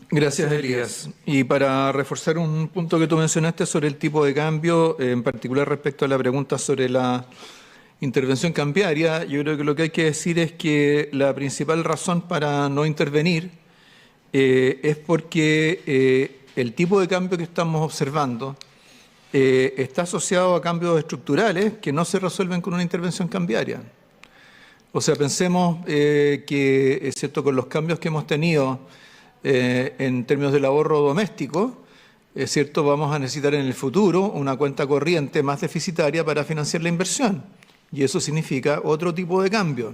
Gracias, Elías. Y para reforzar un punto que tú mencionaste sobre el tipo de cambio, en particular respecto a la pregunta sobre la intervención cambiaria, yo creo que lo que hay que decir es que la principal razón para no intervenir es porque el tipo de cambio que estamos observando está asociado a cambios estructurales que no se resuelven con una intervención cambiaria. O sea, pensemos que, es cierto, con los cambios que hemos tenido en términos del ahorro doméstico, es cierto, vamos a necesitar en el futuro una cuenta corriente más deficitaria para financiar la inversión. Y eso significa otro tipo de cambio.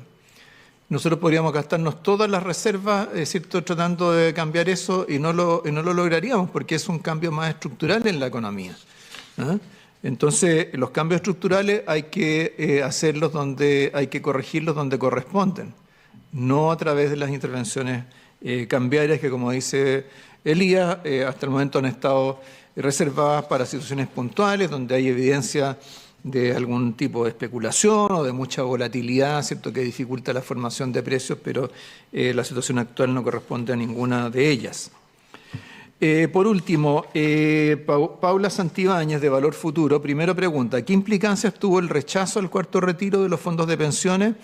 Nosotros podríamos gastarnos todas las reservas, es cierto, tratando de cambiar eso y no lo lograríamos porque es un cambio más estructural en la economía. Entonces, los cambios estructurales hay que hacerlos hay que corregirlos donde corresponden, no a través de las intervenciones cambiarias que, como dice Elías, hasta el momento han estado reservadas para situaciones puntuales donde hay evidencia de algún tipo de especulación o de mucha volatilidad, ¿cierto?, que dificulta la formación de precios, pero la situación actual no corresponde a ninguna de ellas. Por último, Paula Santibáñez, de Valor Futuro, primero pregunta, ¿qué implicancias tuvo el rechazo al cuarto retiro de los fondos de pensiones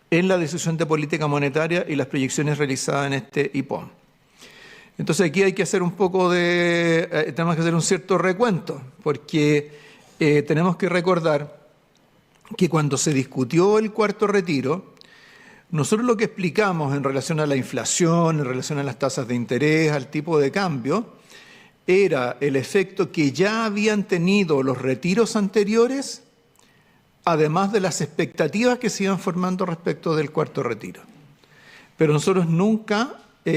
en la decisión de política monetaria y las proyecciones realizadas en este IPOM? Entonces aquí hay que hacer tenemos que hacer un cierto recuento, porque tenemos que recordar que cuando se discutió el cuarto retiro, Nosotros lo que explicamos en relación a la inflación, en relación a las tasas de interés, al tipo de cambio, era el efecto que ya habían tenido los retiros anteriores, además de las expectativas que se iban formando respecto del cuarto retiro. Pero nosotros nunca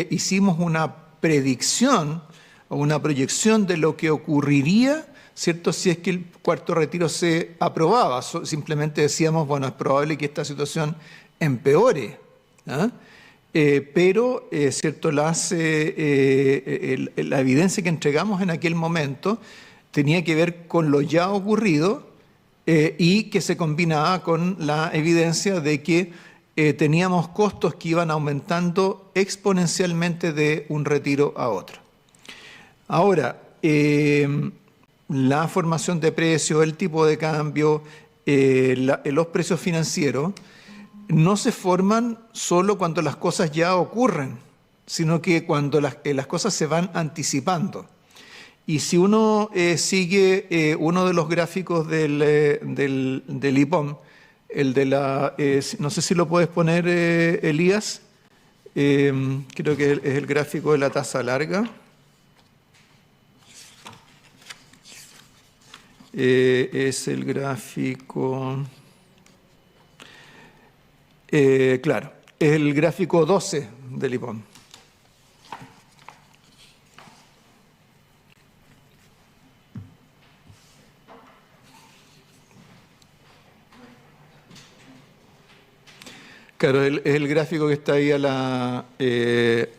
hicimos una predicción o una proyección de lo que ocurriría, ¿cierto?, si es que el cuarto retiro se aprobaba. Simplemente decíamos, bueno, es probable que esta situación empeore, ¿ah? Pero ¿cierto?, la evidencia que entregamos en aquel momento tenía que ver con lo ya ocurrido y que se combinaba con la evidencia de que teníamos costos que iban aumentando exponencialmente de un retiro a otro. Ahora, la formación de precios, el tipo de cambio, los precios financieros, no se forman solo cuando las cosas ya ocurren, sino que cuando las cosas se van anticipando. Y si uno sigue uno de los gráficos del IPOM, el de la, no sé si lo puedes poner, Elías, creo que es el gráfico de la tasa larga. Es el gráfico, claro, es el gráfico 12 del IPOM. Claro, es el gráfico que está ahí a la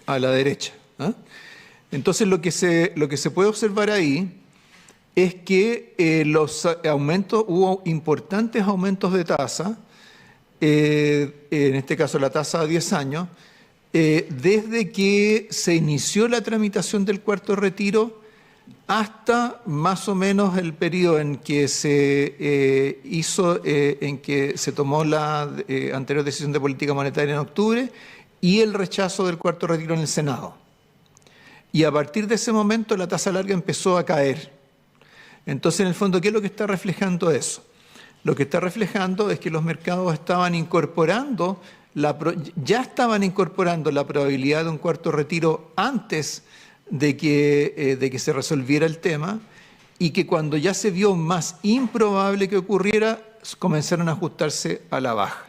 derecha, ¿ah? Entonces lo que se puede observar ahí es que los aumentos, hubo importantes aumentos de tasa, en este caso la tasa a 10 años, desde que se inició la tramitación del cuarto retiro hasta más o menos el periodo en que se en que se tomó la anterior decisión de política monetaria en octubre y el rechazo del cuarto retiro en el Senado. Y a partir de ese momento la tasa larga empezó a caer. Entonces, en el fondo, ¿qué es lo que está reflejando eso? Lo que está reflejando es que los mercados estaban incorporando, ya estaban incorporando la probabilidad de un cuarto retiro antes de que se resolviera el tema, y que cuando ya se vio más improbable que ocurriera, comenzaron a ajustarse a la baja.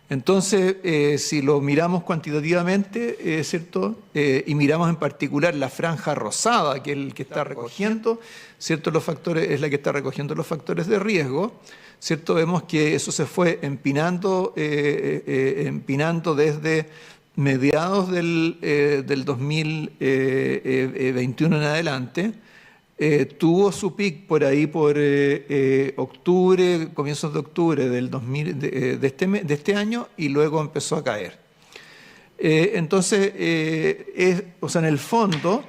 Entonces, si lo miramos cuantitativamente, ¿cierto? Y miramos en particular la franja rosada, que es el que está recogiendo, ¿cierto?, los factores, es la que está recogiendo los factores de riesgo, ¿cierto? Vemos que eso se fue empinando desde mediados del 2021 en adelante. Tuvo su pic por ahí por octubre, comienzos de octubre de este año, y luego empezó a caer. Entonces, o sea, en el fondo,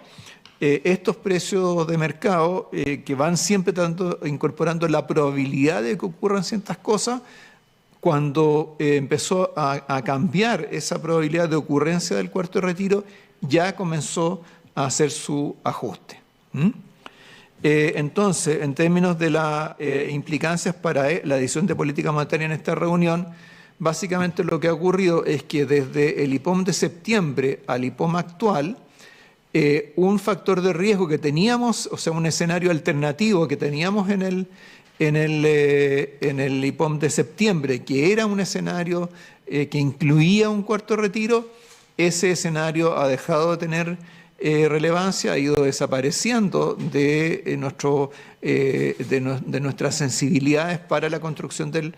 estos precios de mercado que van siempre incorporando la probabilidad de que ocurran ciertas cosas, cuando empezó a cambiar esa probabilidad de ocurrencia del cuarto retiro, ya comenzó a hacer su ajuste. Entonces, en términos de las implicancias para la decisión de política monetaria en esta reunión, básicamente lo que ha ocurrido es que desde el IPOM de septiembre al IPOM actual, un factor de riesgo que teníamos, o sea, un escenario alternativo que teníamos en el IPOM de septiembre, que era un escenario que incluía un cuarto retiro, ese escenario ha dejado de tener relevancia, ha ido desapareciendo de nuestras sensibilidades para la construcción del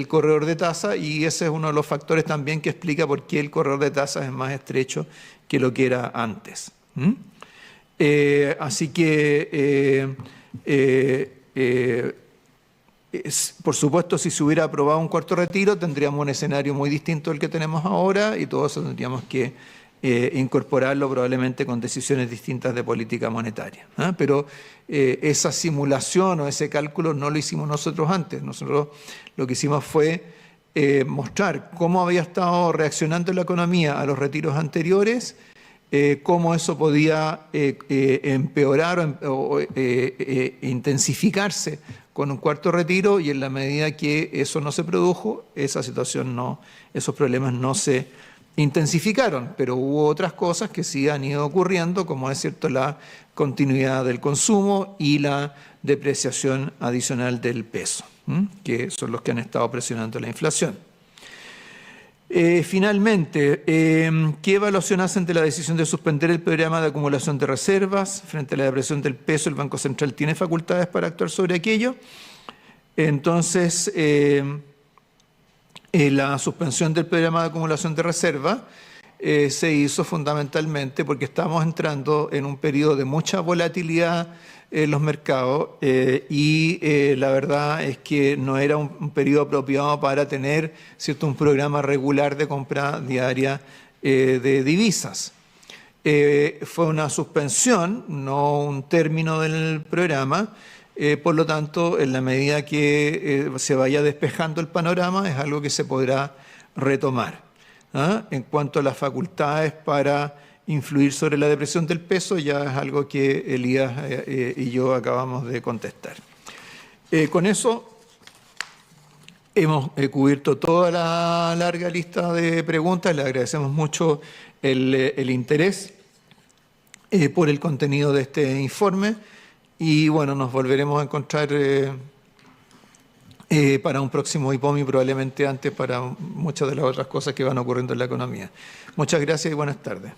corredor de tasa, y ese es uno de los factores también que explica por qué el corredor de tasas es más estrecho que lo que era antes. Así que, por supuesto, si se hubiera aprobado un cuarto retiro, tendríamos un escenario muy distinto al que tenemos ahora, y todo eso tendríamos que incorporarlo probablemente con decisiones distintas de política monetaria. Pero esa simulación o ese cálculo no lo hicimos nosotros antes. Nosotros lo que hicimos fue mostrar cómo había estado reaccionando la economía a los retiros anteriores, cómo eso podía empeorar o intensificarse con un cuarto retiro, y en la medida que eso no se produjo, esa situación no, esos problemas no se intensificaron, pero hubo otras cosas que sí han ido ocurriendo, como es cierto la continuidad del consumo y la depreciación adicional del peso, que son los que han estado presionando la inflación. Finalmente, ¿qué evaluación hacen de la decisión de suspender el programa de acumulación de reservas? Frente a la depresión del peso, ¿el Banco Central tiene facultades para actuar sobre aquello? Entonces, la suspensión del programa de acumulación de reserva se hizo fundamentalmente porque estamos entrando en un periodo de mucha volatilidad en los mercados y la verdad es que no era un periodo apropiado para tener, ¿cierto?, un programa regular de compra diaria de divisas. Fue una suspensión, no un término del programa. Por lo tanto, en la medida que se vaya despejando el panorama, es algo que se podrá retomar. En cuanto a las facultades para influir sobre la depresión del peso, ya es algo que Elías y yo acabamos de contestar. Con eso hemos cubierto toda la larga lista de preguntas. Le agradecemos mucho el interés por el contenido de este informe. Y bueno, nos volveremos a encontrar para un próximo IPOMI, probablemente antes para muchas de las otras cosas que van ocurriendo en la economía. Muchas gracias y buenas tardes.